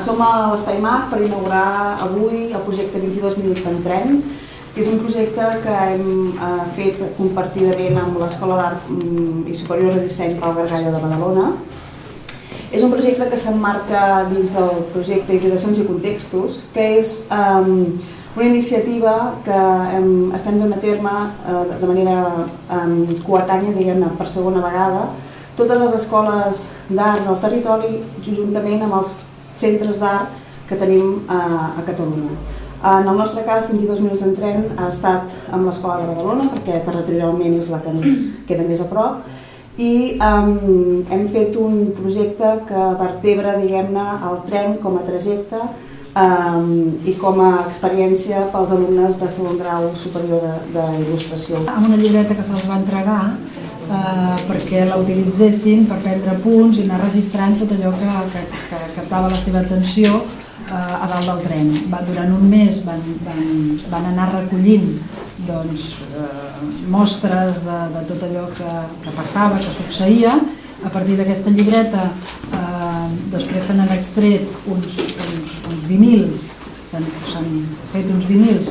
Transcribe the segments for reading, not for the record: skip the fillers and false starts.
Som a l'Espai MAC per inaugurar avui el projecte 22 minuts en tren, que és un projecte que hem fet compartidament amb l'Escola d'Art i Superior de Disseny Pau Gargallo de Badalona. És un projecte que s'emmarca dins del projecte Hibridacions i Contextos, que és una iniciativa que estem donant a terme de manera coetània, diguem-ne, per segona vegada, totes les escoles d'art del territori, juntament amb els centres d'art que tenim a Catalunya. En el nostre cas, 22 minuts en tren ha estat amb l'Escola de Badalona, perquè territorialment és la que ens queda més a prop, i hem fet un projecte que vertebra, diguem-ne, el tren com a trajecte i com a experiència pels alumnes de segon grau superior d'il·lustració. Amb una llibreta que se'ls va entregar perquè la utilitzessin per prendre punts i anar registrant tot allò que captava la seva atenció a dalt del tren. Durant un mes van anar recollint mostres de tot allò que passava, que succeïa. A partir d'aquesta llibreta després se n'han extret uns vinils, s'han fet uns vinils,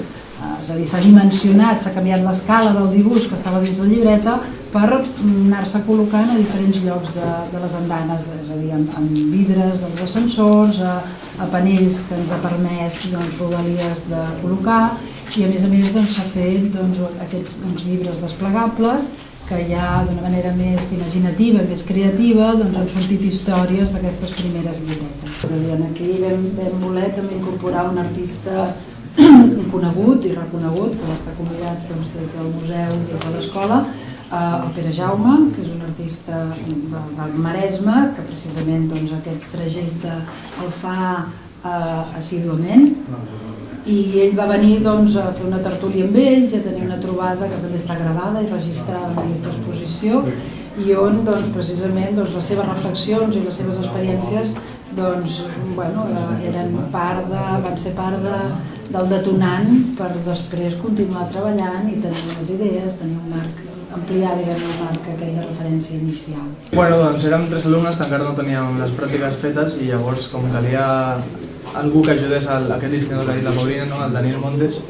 és a dir, s'ha dimensionat, s'ha canviat l'escala del dibuix que estava dins la llibreta per anar-se col·locant a diferents llocs de les andanes, és a dir, en vidres dels ascensors, a panells que ens ha permès rodalies de col·locar, i a més s'ha fet aquests llibres desplegables que ja d'una manera més imaginativa, més creativa, han sortit històries d'aquestes primeres llibretes. És a dir, aquí vam voler també incorporar un artista conegut i reconegut, que va estar convidat des del museu i des de l'escola, el Pere Jaume, que és un artista del Maresme, que precisament aquest trajecte el fa assíduament, i ell va venir a fer una tertúlia amb ells, a tenir una trobada que també està gravada i registrada en aquesta exposició, i on precisament les seves reflexions i les seves experiències van ser part del detonant per després continuar treballant i tenir unes idees, tenir un marc, ampliar el marc aquest de referència inicial. Érem 3 alumnes que encara no teníem les pràctiques fetes i llavors com calia algú que ajudés a aquest dissenyador que ha dit la Paulina, el Daniel Montes,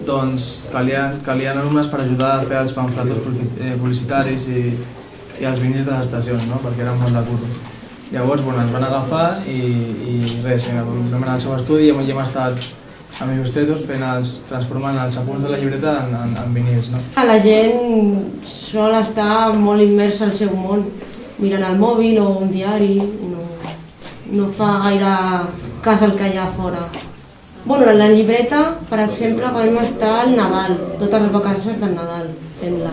doncs calien alumnes per ajudar a fer els pamfletos publicitaris i els vinils de les estacions, perquè eren molt de curro. Llavors ens van agafar i res, vam anar al seu estudi i hem estat amb il·lustrators transformant els apunts de la llibreta en vinils. La gent sol estar molt immersa al seu món, mirant el mòbil o un diari, no fa gaire cas al que hi ha a fora. En la llibreta, per exemple, vam estar al Nadal, totes les vacances del Nadal fent-la.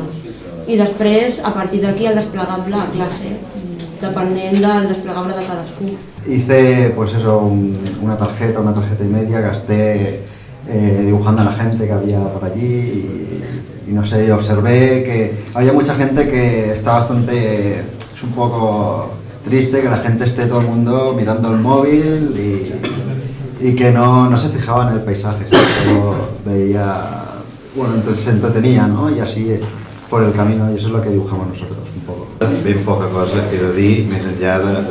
I després, a partir d'aquí, el desplegable a classe, depenent del desplegable de cadascú. Hice una tarjeta y media, gasté dibujando a la gente que había por allí y no sé, observé que había mucha gente que está bastante, es un poco triste que la gente esté todo el mundo mirando el móvil y que no se fijaba en el paisaje, solo veía, entonces se entretenía, y así por el camino, y eso es lo que dibujamos nosotros un poco. Ben poca cosa he de dir, més enllà de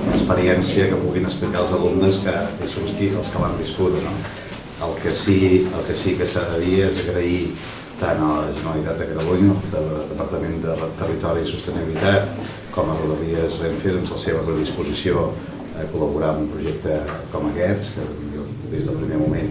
l'experiència que puguin explicar els alumnes que són els que l'han viscut. El que sí que s'ha de dir és agrair tant a la Generalitat de Catalunya, al Departament de Territori i Sostenibilitat, com a Rodalies Renfe, la seva predisposició a col·laborar en un projecte com aquests, que des del primer moment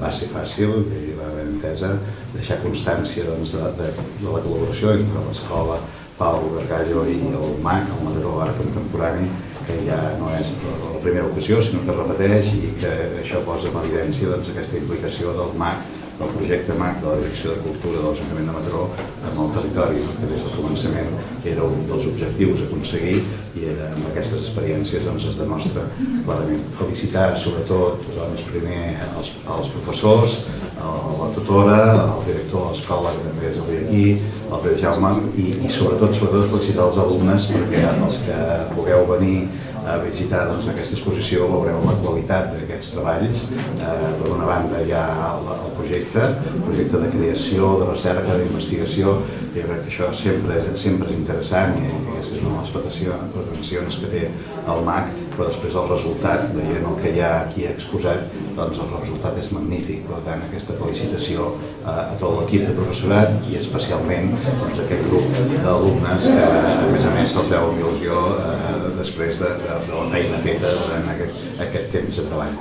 va ser fàcil i va haver entesa deixar constància de la col·laboració entre l'escola Pau Gargallo i el MAC, el Mataró Art Contemporani, que ja no és la primera ocasió, sinó que es repeteix i que això posa en evidència aquesta implicació del MAC, del projecte MAC de la Direcció de Cultura de l'Ajuntament de Mataró en el territori, que des del començament era un dels objectius a aconseguir i amb aquestes experiències es demostra clarament. Felicitar sobretot primer els professors, la tutora, el director de l'escola que també és avui aquí, el Pere Jaume, i sobretot felicitar els alumnes perquè els que pugueu venir a visitar aquesta exposició veureu la qualitat d'aquests treballs. Per una banda hi ha el projecte de creació, de recerca, d'investigació. Jo crec que això sempre és interessant i aquesta és una de les pretensions que té el MAC, però després el resultat, veient el que hi ha aquí exposat, doncs el resultat és magnífic. Per tant, aquesta felicitació a tot l'equip de professorat i especialment doncs, aquest grup d'alumnes que a més se'ls veu amb il·lusió després de la feina feta durant aquest temps de treball.